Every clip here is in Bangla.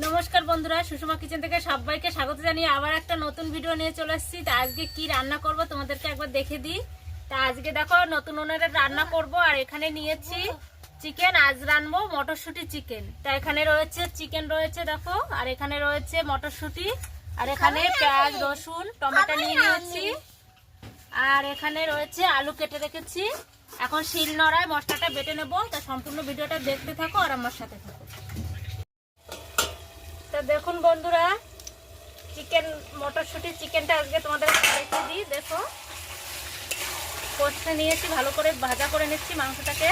নমস্কার বন্ধুরা, সুষমা কিচেন থেকে সবাইকে স্বাগত জানিয়ে আবার একটা নতুন ভিডিও নিয়ে চলে এসেছি। তা আজকে কি রান্না করব তোমাদেরকে একবার দেখে দিই। তা আজকে দেখো নতুন ওনারে রান্না করব। আর এখানে নিয়েছি চিকেন, আজ রান্নাবো মটরশুঁটি চিকেন। তা এখানে রয়েছে চিকেন রয়েছে দেখো, আর এখানে রয়েছে মটরশুঁটি, আর এখানে পেঁয়াজ রসুন টমেটো নিয়ে নিয়েছি, আর এখানে রয়েছে আলু কেটে রেখেছি। এখন শিল নোড়ায় মশলাটা বেটে নেব। তা সম্পূর্ণ ভিডিওটা দেখতে থাকো আর আমার সাথে থাকো। তো দেখুন বন্ধুরা, চিকেন মটরশুঁটি চিকেনটা আজকে তোমাদের রেখে দিই। দেখো কষতে নিয়েছি, ভালো করে ভাজা করে নিচ্ছি। মাংসটাকে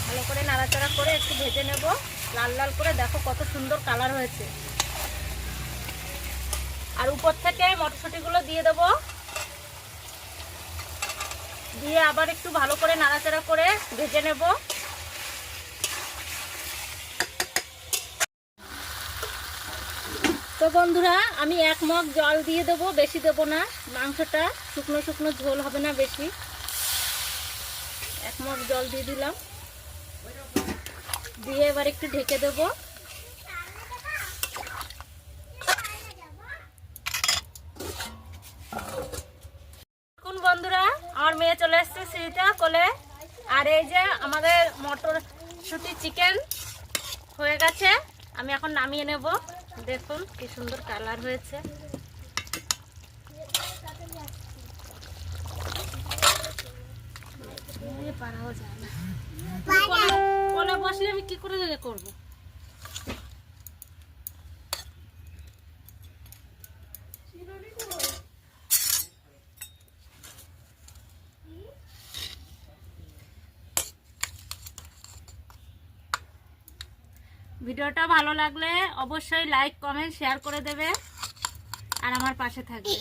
ভালো করে নাড়াচাড়া করে একটু ভেজে নেব লাল লাল করে। দেখো কত সুন্দর কালার হয়েছে। আর উপর থেকে মটরশুঁটিগুলো দিয়ে দেবো, দিয়ে আবার একটু ভালো করে নাড়াচাড়া করে ভেজে নেব। তো বন্ধুরা, আমি 1 মগ জল দিয়ে দেবো, বেশি দেবো না। মাংসটা শুকনো শুকনো ঝোল হবে না বেশি। 1 মগ জল দিয়ে দিলাম, দিয়ে এবার একটু ঢেকে দেবো। দেখুন বন্ধুরা, আমার মেয়ে চলে এসছে সিঁড়িটা কোলে। আর এই যে আমাদের মটরশুঁটি চিকেন হয়ে গেছে, আমি এখন নামিয়ে নেব। দেখুন কি সুন্দর কালার হয়েছে। পারাও যায় না, কোলে বসলে আমি কি করে করবো। ভিডিওটা ভালো লাগলে অবশ্যই লাইক কমেন্ট শেয়ার করে দেবে আর আমার পাশে থাকবে।